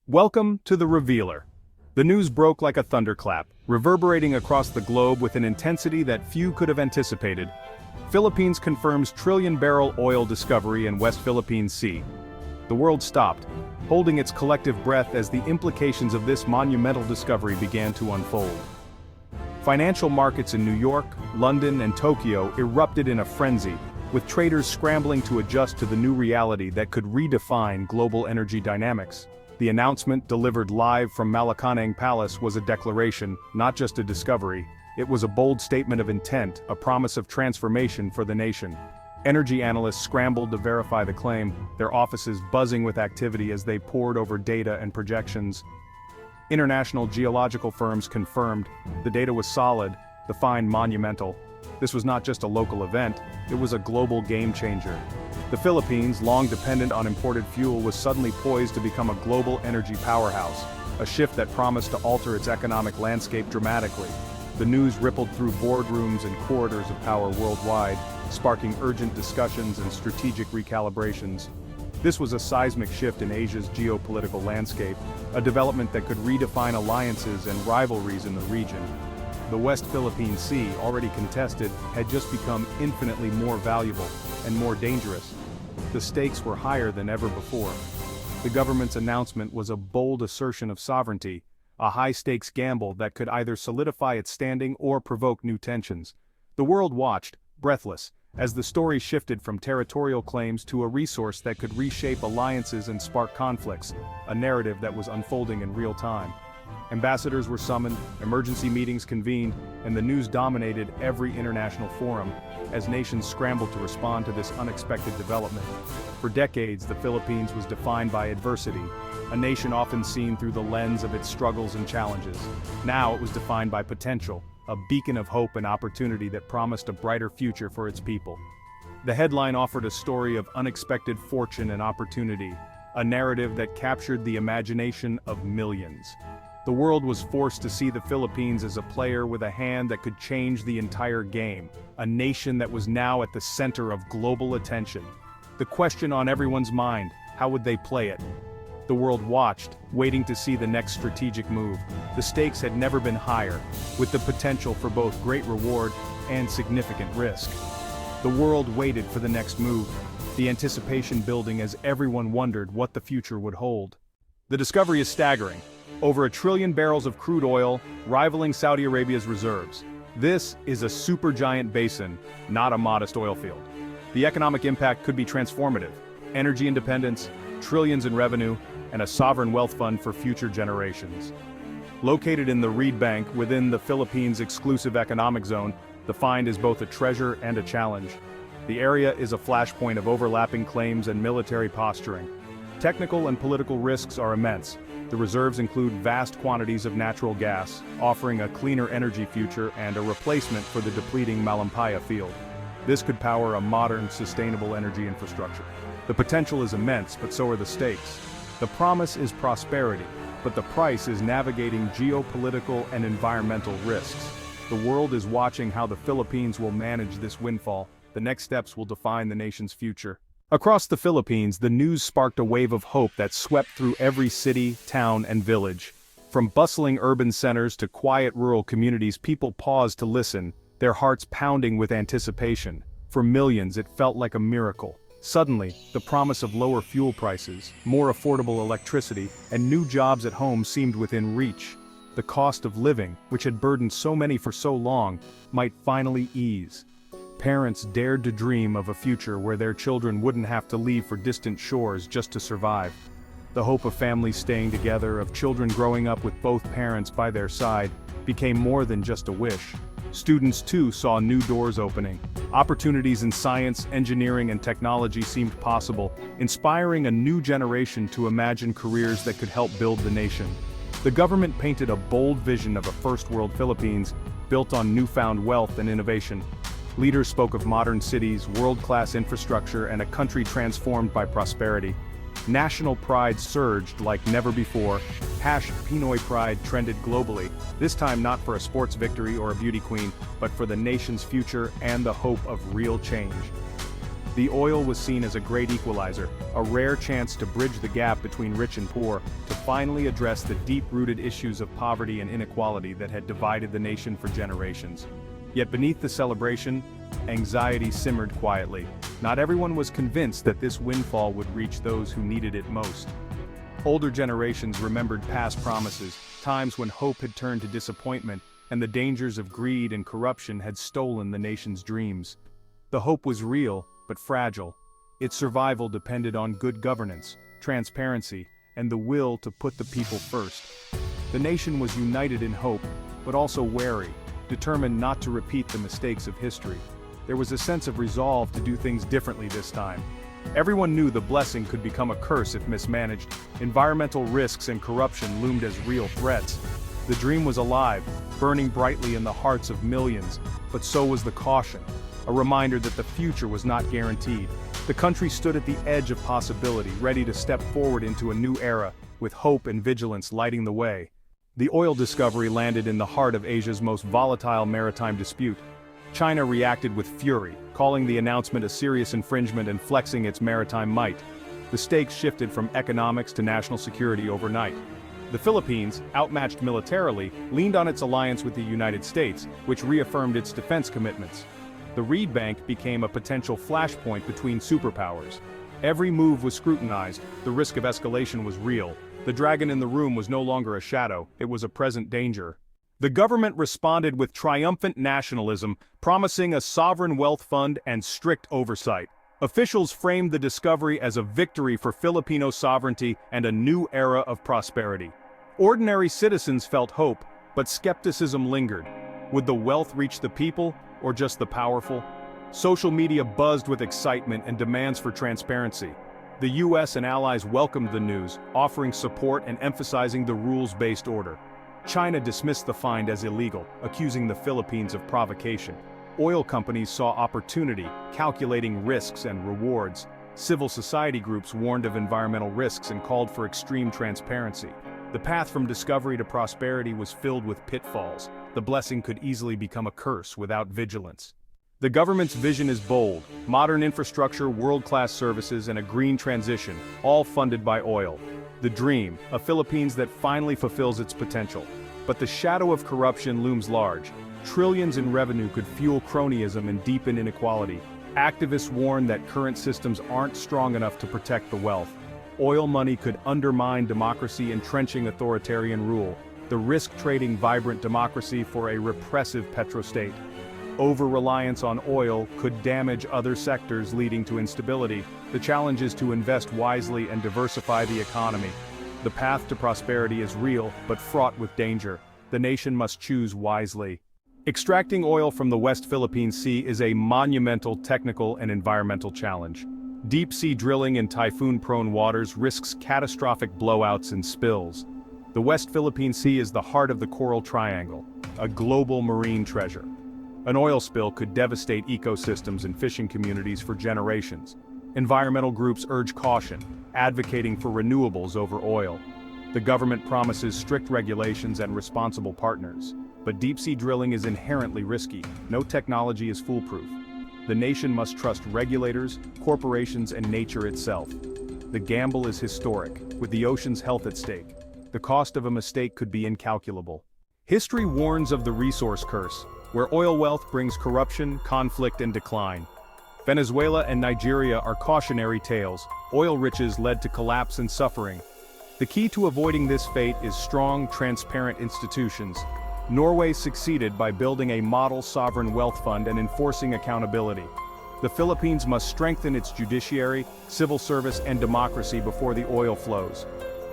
Welcome to the Revealer. The news broke like a thunderclap, reverberating across the globe with an intensity that few could have anticipated. Philippines confirms trillion-barrel oil discovery in West Philippine Sea. The world stopped, holding its collective breath as the implications of this monumental discovery began to unfold. Financial markets in New York, London, and Tokyo erupted in a frenzy, with traders scrambling to adjust to the new reality that could redefine global energy dynamics. The announcement, delivered live from Malacanang Palace, was a declaration, not just a discovery. It was a bold statement of intent, a promise of transformation for the nation. Energy analysts scrambled to verify the claim, their offices buzzing with activity as they pored over data and projections. International geological firms confirmed the data was solid, the find monumental. This was not just a local event, it was a global game-changer. The Philippines, long dependent on imported fuel, was suddenly poised to become a global energy powerhouse, a shift that promised to alter its economic landscape dramatically. The news rippled through boardrooms and corridors of power worldwide, sparking urgent discussions and strategic recalibrations. This was a seismic shift in Asia's geopolitical landscape, a development that could redefine alliances and rivalries in the region. The West Philippine Sea, already contested, had just become infinitely more valuable and more dangerous. The stakes were higher than ever before. The government's announcement was a bold assertion of sovereignty, a high-stakes gamble that could either solidify its standing or provoke new tensions. The world watched, breathless, as the story shifted from territorial claims to a resource that could reshape alliances and spark conflicts, a narrative that was unfolding in real time. Ambassadors were summoned, emergency meetings convened, and the news dominated every international forum, as nations scrambled to respond to this unexpected development. For decades, the Philippines was defined by adversity, a nation often seen through the lens of its struggles and challenges. Now it was defined by potential, a beacon of hope and opportunity that promised a brighter future for its people. The headline offered a story of unexpected fortune and opportunity, a narrative that captured the imagination of millions. The world was forced to see the Philippines as a player with a hand that could change the entire game, a nation that was now at the center of global attention. The question on everyone's mind: how would they play it? The world watched, waiting to see the next strategic move. The stakes had never been higher, with the potential for both great reward and significant risk. The world waited for the next move, the anticipation building as everyone wondered what the future would hold. The discovery is staggering. Over 1 trillion barrels of crude oil, rivaling Saudi Arabia's reserves. This is a supergiant basin, not a modest oil field. The economic impact could be transformative: energy independence, trillions in revenue, and a sovereign wealth fund for future generations. Located in the Reed Bank within the Philippines' exclusive economic zone, the find is both a treasure and a challenge. The area is a flashpoint of overlapping claims and military posturing. Technical and political risks are immense. The reserves include vast quantities of natural gas, offering a cleaner energy future and a replacement for the depleting Malampaya field. This could power a modern, sustainable energy infrastructure. The potential is immense, but so are the stakes. The promise is prosperity, but the price is navigating geopolitical and environmental risks. The world is watching how the Philippines will manage this windfall. The next steps will define the nation's future. Across the Philippines, the news sparked a wave of hope that swept through every city, town, and village. From bustling urban centers to quiet rural communities, people paused to listen, their hearts pounding with anticipation. For millions, it felt like a miracle. Suddenly, the promise of lower fuel prices, more affordable electricity, and new jobs at home seemed within reach. The cost of living, which had burdened so many for so long, might finally ease. Parents dared to dream of a future where their children wouldn't have to leave for distant shores just to survive. The hope of families staying together, of children growing up with both parents by their side, became more than just a wish. Students too saw new doors opening. Opportunities in science, engineering, and technology seemed possible, inspiring a new generation to imagine careers that could help build the nation. The government painted a bold vision of a first-world Philippines, built on newfound wealth and innovation. Leaders spoke of modern cities, world-class infrastructure, and a country transformed by prosperity. National pride surged like never before. Pinoy pride trended globally, this time not for a sports victory or a beauty queen, but for the nation's future and the hope of real change. The oil was seen as a great equalizer, a rare chance to bridge the gap between rich and poor, to finally address the deep-rooted issues of poverty and inequality that had divided the nation for generations. Yet beneath the celebration, anxiety simmered quietly. Not everyone was convinced that this windfall would reach those who needed it most. Older generations remembered past promises, times when hope had turned to disappointment, and the dangers of greed and corruption had stolen the nation's dreams. The hope was real, but fragile. Its survival depended on good governance, transparency, and the will to put the people first. The nation was united in hope, but also wary, determined not to repeat the mistakes of history. There was a sense of resolve to do things differently this time. Everyone knew the blessing could become a curse if mismanaged. Environmental risks and corruption loomed as real threats. The dream was alive, burning brightly in the hearts of millions, but so was the caution, a reminder that the future was not guaranteed. The country stood at the edge of possibility, ready to step forward into a new era, with hope and vigilance lighting the way. The oil discovery landed in the heart of Asia's most volatile maritime dispute. China reacted with fury, calling the announcement a serious infringement and flexing its maritime might. The stakes shifted from economics to national security overnight. The Philippines, outmatched militarily, leaned on its alliance with the United States, which reaffirmed its defense commitments. The Reed Bank became a potential flashpoint between superpowers. Every move was scrutinized, the risk of escalation was real. The dragon in the room was no longer a shadow, it was a present danger. The government responded with triumphant nationalism, promising a sovereign wealth fund and strict oversight. Officials framed the discovery as a victory for Filipino sovereignty and a new era of prosperity. Ordinary citizens felt hope, but skepticism lingered. Would the wealth reach the people, or just the powerful? Social media buzzed with excitement and demands for transparency. The US and allies welcomed the news, offering support and emphasizing the rules-based order. China dismissed the find as illegal, accusing the Philippines of provocation. Oil companies saw opportunity, calculating risks and rewards. Civil society groups warned of environmental risks and called for extreme transparency. The path from discovery to prosperity was filled with pitfalls. The blessing could easily become a curse without vigilance. The government's vision is bold: modern infrastructure, world-class services, and a green transition, all funded by oil. The dream, a Philippines that finally fulfills its potential. But the shadow of corruption looms large. Trillions in revenue could fuel cronyism and deepen inequality. Activists warn that current systems aren't strong enough to protect the wealth. Oil money could undermine democracy, entrenching authoritarian rule. The risk trading vibrant democracy for a repressive petrostate. Over-reliance on oil could damage other sectors, leading to instability. The challenge is to invest wisely and diversify the economy. The path to prosperity is real, but fraught with danger. The nation must choose wisely. Extracting oil from the West Philippine Sea is a monumental technical and environmental challenge. Deep-sea drilling in typhoon-prone waters risks catastrophic blowouts and spills. The West Philippine Sea is the heart of the Coral Triangle, a global marine treasure. An oil spill could devastate ecosystems and fishing communities for generations. Environmental groups urge caution, advocating for renewables over oil. The government promises strict regulations and responsible partners. But deep-sea drilling is inherently risky. No technology is foolproof. The nation must trust regulators, corporations, and nature itself. The gamble is historic, with the ocean's health at stake. The cost of a mistake could be incalculable. History warns of the resource curse, where oil wealth brings corruption, conflict, and decline. Venezuela and Nigeria are cautionary tales. Oil riches led to collapse and suffering. The key to avoiding this fate is strong, transparent institutions. Norway succeeded by building a model sovereign wealth fund and enforcing accountability. The Philippines must strengthen its judiciary, civil service, and democracy before the oil flows.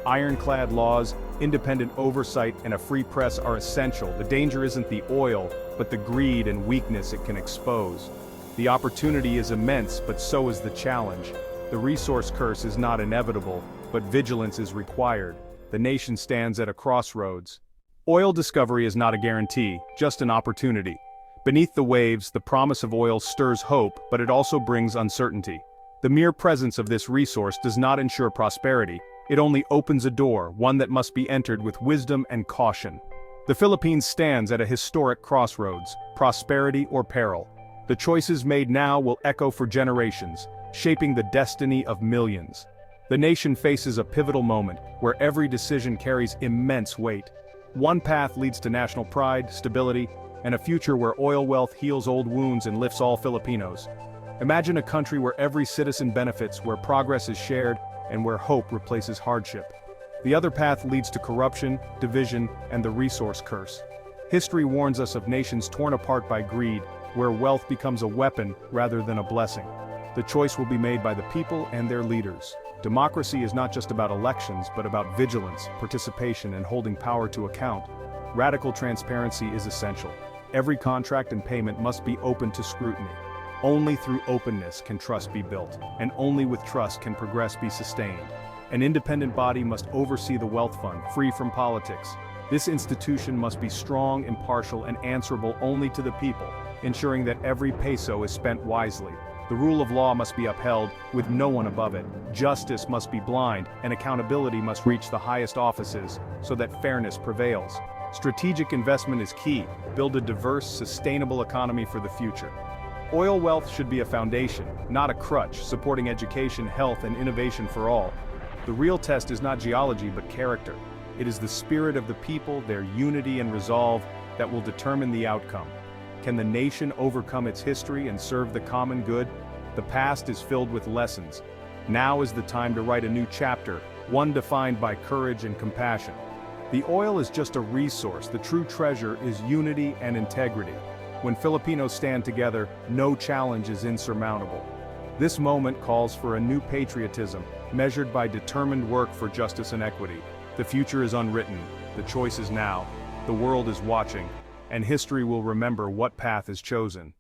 Ironclad laws, independent oversight, and a free press are essential. The danger isn't the oil, but the greed and weakness it can expose. The opportunity is immense, but so is the challenge. The resource curse is not inevitable, but vigilance is required. The nation stands at a crossroads. Oil discovery is not a guarantee, just an opportunity. Beneath the waves, the promise of oil stirs hope, but it also brings uncertainty. The mere presence of this resource does not ensure prosperity. It only opens a door, one that must be entered with wisdom and caution. The Philippines stands at a historic crossroads: prosperity or peril. The choices made now will echo for generations, shaping the destiny of millions. The nation faces a pivotal moment, where every decision carries immense weight. One path leads to national pride, stability, and a future where oil wealth heals old wounds and lifts all Filipinos. Imagine a country where every citizen benefits, where progress is shared, and where hope replaces hardship. The other path leads to corruption, division, and the resource curse. History warns us of nations torn apart by greed, where wealth becomes a weapon rather than a blessing. The choice will be made by the people and their leaders. Democracy is not just about elections, but about vigilance, participation, and holding power to account. Radical transparency is essential. Every contract and payment must be open to scrutiny. Only through openness can trust be built, and only with trust can progress be sustained. An independent body must oversee the wealth fund, free from politics. This institution must be strong, impartial, and answerable only to the people, ensuring that every peso is spent wisely. The rule of law must be upheld, with no one above it. Justice must be blind, and accountability must reach the highest offices, so that fairness prevails. Strategic investment is key. Build a diverse, sustainable economy for the future. Oil wealth should be a foundation, not a crutch, supporting education, health, and innovation for all. The real test is not geology but character. It is the spirit of the people, their unity and resolve, that will determine the outcome. Can the nation overcome its history and serve the common good? The past is filled with lessons. Now is the time to write a new chapter, one defined by courage and compassion. The oil is just a resource. The true treasure is unity and integrity. When Filipinos stand together, no challenge is insurmountable. This moment calls for a new patriotism, measured by determined work for justice and equity. The future is unwritten. The choice is now. The world is watching, and history will remember what path is chosen.